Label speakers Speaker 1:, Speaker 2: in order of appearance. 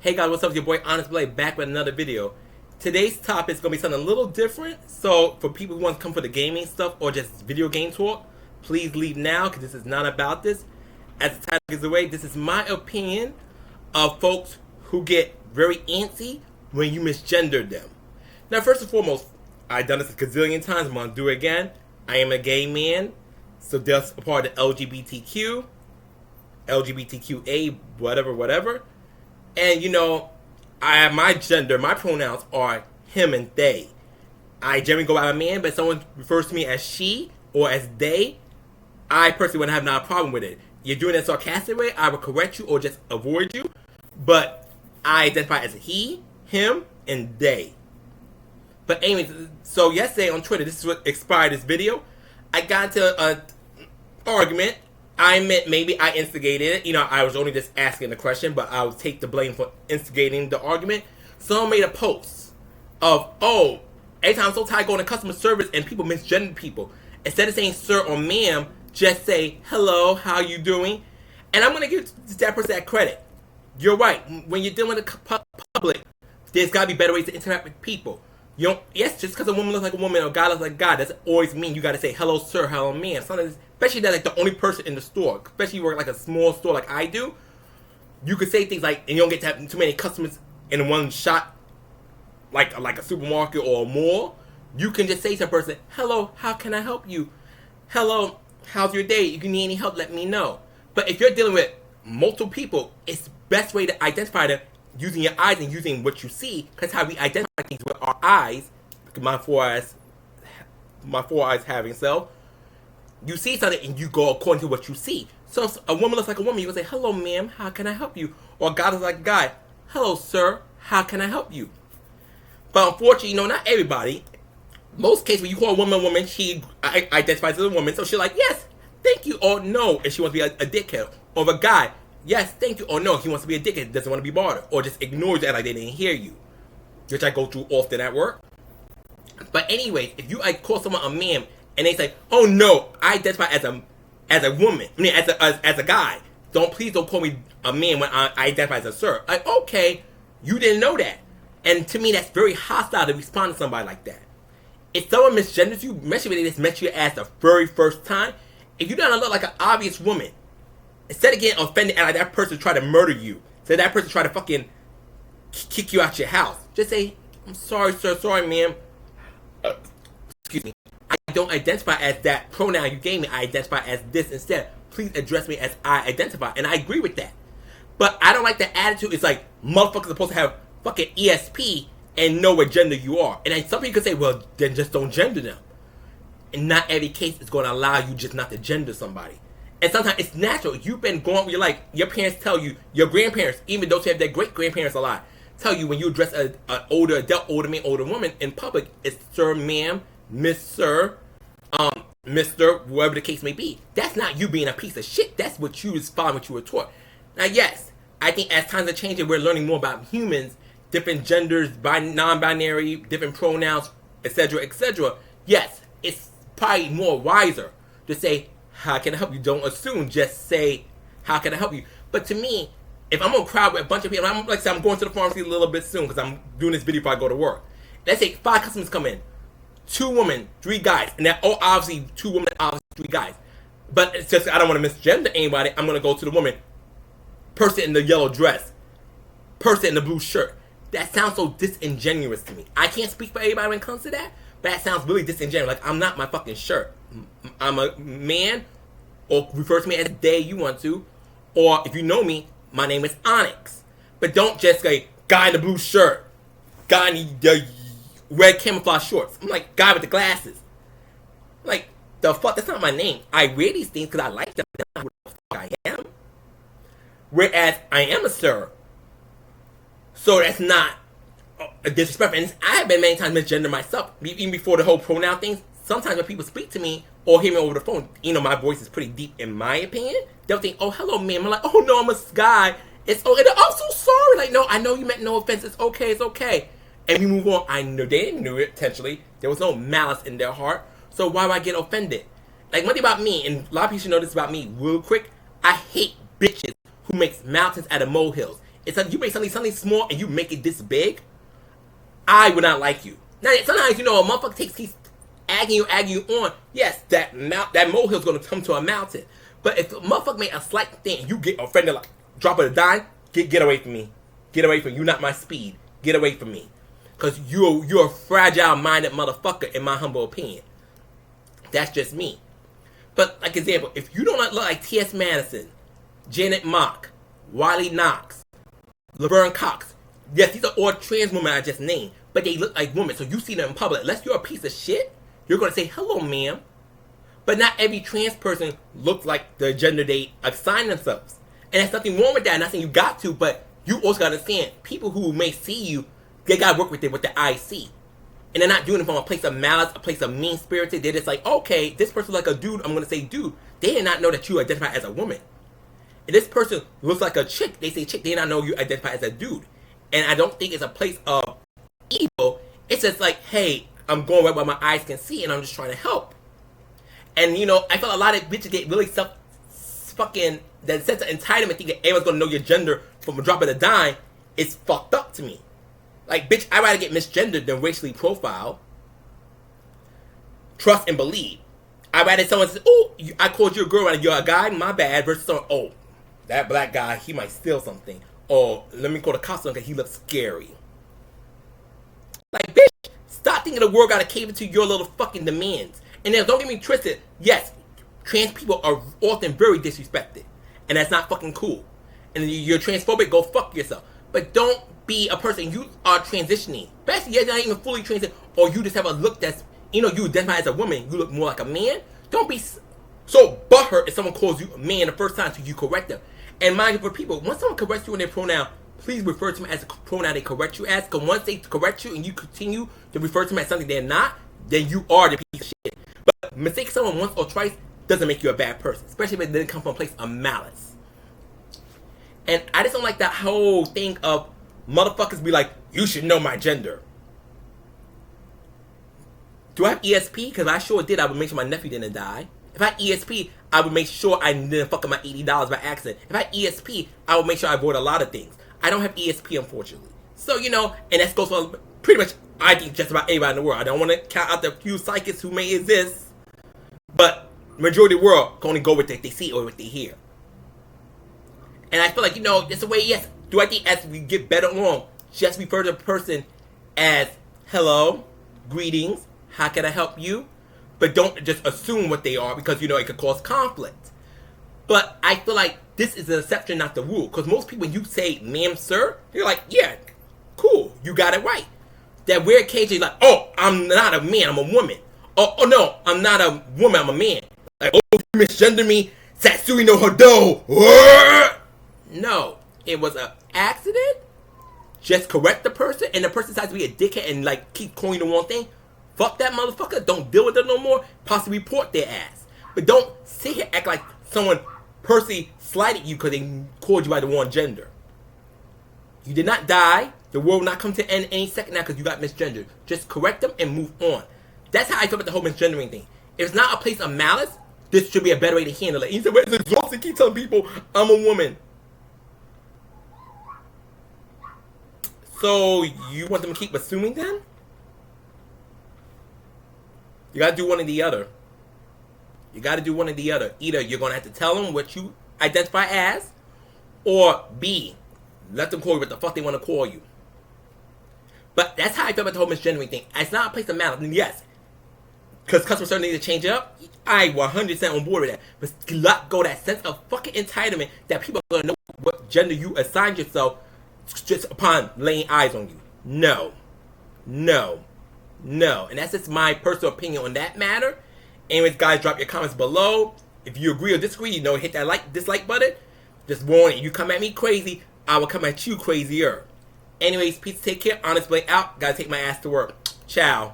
Speaker 1: Hey guys, what's up? It's your boy Honest Blade back with another video. Today's topic is going to be something a little different. So for people who want to come for the gaming stuff or just video game talk, please leave now because this is not about this. As the title gives away, this is my opinion of folks who get very antsy when you misgender them. Now first and foremost, I've done this a gazillion times. I'm going to do it again. I am a gay man. So that's a part of the LGBTQ, LGBTQA, whatever. And you know, my gender, my pronouns are him and they. I generally go by a man, but if someone refers to me as she or as they, I personally wouldn't have not a problem with it. You're doing it in a sarcastic way, I would correct you or just avoid you. But I identify as he, him, and they. But anyways, so yesterday on Twitter, this is what inspired this video. I got into an argument. I admit maybe I instigated it. You know, I was only just asking the question, but I would take the blame for instigating the argument. Someone made a post of, oh, every time I'm so tired going to customer service and people misgender people. Instead of saying sir or ma'am, just say, hello, how you doing? And I'm going to give that person that credit. You're right. When you're dealing with the public, there's got to be better ways to interact with people. You don't, yes, just because a woman looks like a woman or a guy looks like a guy doesn't always mean you got to say hello sir, hello ma'am. Sometimes, especially that like the only person in the store, especially you work like a small store like I do, you could say things like, and you don't get to have too many customers in one shot, like a supermarket or a mall. You can just say to a person, hello, how can I help you? Hello, how's your day? If you need any help, let me know. But if you're dealing with multiple people, it's the best way to identify them using your eyes and using what you see, because how we identify things with our eyes, my four eyes having so, you see something and you go according to what you see. So if a woman looks like a woman, you can say, hello ma'am, how can I help you? Or a guy looks like a guy, hello sir, how can I help you? But unfortunately, you know, not everybody. Most cases when you call a woman, she identifies as a woman, so she's like, yes, thank you, or no, and she wants to be a dickhead. Or a guy, yes, thank you, or no, he wants to be a dickhead, doesn't want to be bothered, or just ignores that like they didn't hear you, which I go through often at work. But anyways, if you call someone a man and they say, oh no, I identify as a woman, I mean as a guy, please don't call me a man when I identify as a sir. Like, okay, you didn't know that, and to me that's very hostile to respond to somebody like that. If someone misgenders you, especially when they just met you as the very first time, if you don't look like an obvious woman, instead of getting offended and like that person try to murder you, so that person try to fucking kick you out your house, just say, I'm sorry sir, sorry ma'am, excuse me, I don't identify as that pronoun you gave me, I identify as this instead. Please address me as I identify. And I agree with that. But I don't like the attitude. It's like motherfuckers are supposed to have fucking ESP and know what gender you are. And then some people could say, well, then just don't gender them. And not every case is going to allow you just not to gender somebody. And sometimes it's natural. You've been growing up, you're like, your parents tell you, your grandparents, even those who have their great-grandparents alive, tell you when you address an older adult, older man, older woman in public, it's sir, ma'am, miss, sir, Mr., whatever the case may be. That's not you being a piece of shit. That's what you is following what you were taught. Now, yes, I think as times are changing, we're learning more about humans, different genders, non-binary, different pronouns, etc., etc. Yes, it's probably more wiser to say, how can I help you? Don't assume, just say, how can I help you? But to me, if I'm gonna crowd with a bunch of people, I'm going to the pharmacy a little bit soon because I'm doing this video before I go to work. Let's say 5 customers come in, 2 women, 3 guys, and they're all obviously 2 women, obviously 3 guys. But it's just I don't want to misgender anybody. I'm gonna go to the woman, person in the yellow dress, person in the blue shirt. That sounds so disingenuous to me. I can't speak for everybody when it comes to that, but that sounds really disingenuous. Like, I'm not my fucking shirt. I'm a man, or refer to me as they you want to, or if you know me, my name is Onyxe. But don't just say, guy in the blue shirt, guy in the red camouflage shorts. I'm like, guy with the glasses. Like, the fuck, that's not my name. I wear these things because I like them. That's not who the fuck I am. Whereas, I am a sir. So that's not a disrespect. And I have been many times misgender myself, even before the whole pronoun things. Sometimes when people speak to me or hear me over the phone, you know, my voice is pretty deep in my opinion. They'll think, oh, hello, ma'am. I'm like, oh, no, I'm a guy. It's okay. I'm so sorry. Like, no, I know you meant no offense. It's okay. It's okay. And we move on. I know they didn't know it intentionally. There was no malice in their heart. So why would I get offended? Like, one thing about me, and a lot of people should know this about me real quick, I hate bitches who makes mountains out of molehills. It's like you make something small and you make it this big. I would not like you. Now, sometimes, you know, a motherfucker keeps agging you on. Yes, that molehill's gonna come to a mountain. But if a motherfucker made a slight thing, you get offended, like, drop of a dime, get away from me. Get away from me. You're not my speed. Get away from me. Because you're a fragile-minded motherfucker, in my humble opinion. That's just me. But, like, example, if you don't look like T.S. Madison, Janet Mock, Wiley Knox, Laverne Cox, yes, these are all trans women I just named, but they look like women, so you see them in public. Unless you're a piece of shit, you're going to say, hello, ma'am. But not every trans person looks like the gender they assign themselves. And there's nothing wrong with that. I'm not saying you got to, but you also got to understand, people who may see you, they got to work with it with the eye see. And they're not doing it from a place of malice, a place of mean-spirited. They're just like, okay, this person's like a dude, I'm going to say dude. They did not know that you identify as a woman. And this person looks like a chick, they say chick, they did not know you identify as a dude. And I don't think it's a place of evil. It's just like, hey, I'm going right where my eyes can see, and I'm just trying to help. And, you know, I feel a lot of bitches get really fucking, that sense of entitlement, thinking everyone's gonna know your gender from a drop of a dime, is fucked up to me. Like, bitch, I'd rather get misgendered than racially profiled. Trust and believe. I'd rather someone says, oh, I called you a girl and you're a guy, my bad, versus someone, oh, that black guy, he might steal something. Or, let me call the cops on because he looks scary. Like, bitch, stop thinking the world gotta cater to your little fucking demands. And then, don't get me twisted, yes, trans people are often very disrespected. And that's not fucking cool. And you're transphobic, go fuck yourself. But don't be a person, you are transitioning. Especially, you're not even fully transitioning, or you just have a look that's, you know, you identify as a woman, you look more like a man. Don't be so butthurt if someone calls you a man the first time, so you correct them. And mind you, for people, once someone corrects you in their pronoun, please refer to them as a pronoun they correct you as. Because once they correct you and you continue to refer to them as something they're not, then you are the piece of shit. But mistake someone once or twice doesn't make you a bad person, especially if it didn't come from a place of malice. And I just don't like that whole thing of motherfuckers be like, you should know my gender. Do I have ESP? Because I sure did. I would make sure my nephew didn't die. If I had ESP, I would make sure I didn't fuck up my $80 by accident. If I had ESP, I would make sure I avoid a lot of things. I don't have ESP, unfortunately. So, you know, and that goes for pretty much, I think, just about anybody in the world. I don't want to count out the few psychics who may exist, but majority of the world can only go with what they see or what they hear. And I feel like, you know, it's a way, yes, do I think as we get better along, just refer to the person as, hello, greetings, how can I help you? But don't just assume what they are, because, you know, it could cause conflict. But I feel like this is an exception, not the rule. Because most people, when you say, ma'am, sir, you're like, yeah, cool, you got it right. That weird cage is like, oh, I'm not a man, I'm a woman. Oh no, I'm not a woman, I'm a man. Like, oh, you misgender me, Satsui no Hodo. No, it was an accident. Just correct the person, and the person decides to be a dickhead and, like, keep calling the wrong thing. Fuck that motherfucker. Don't deal with them no more. Possibly report their ass. But don't sit here act like someone personally slighted you because they called you by the wrong gender. You did not die. The world will not come to an end any second now because you got misgendered. Just correct them and move on. That's how I feel about the whole misgendering thing. If it's not a place of malice, this should be a better way to handle it. You said, well, it's exhausting. Keep telling people I'm a woman. So you want them to keep assuming then? You gotta do one or the other. You gotta do one or the other. Either you're gonna have to tell them what you identify as, or B, let them call you what the fuck they want to call you. But that's how I feel about the whole misgendering thing. It's not a place of malice. Yes, because customer service needs to change it up. I 100% on board with that. But let go that sense of fucking entitlement that people are gonna know what gender you assigned yourself just upon laying eyes on you. No. And that's just my personal opinion on that matter. Anyways, guys, drop your comments below. If you agree or disagree, you know, hit that dislike button. Just warning, you come at me crazy, I will come at you crazier. Anyways, peace, take care, honest way out. Gotta take my ass to work. Ciao.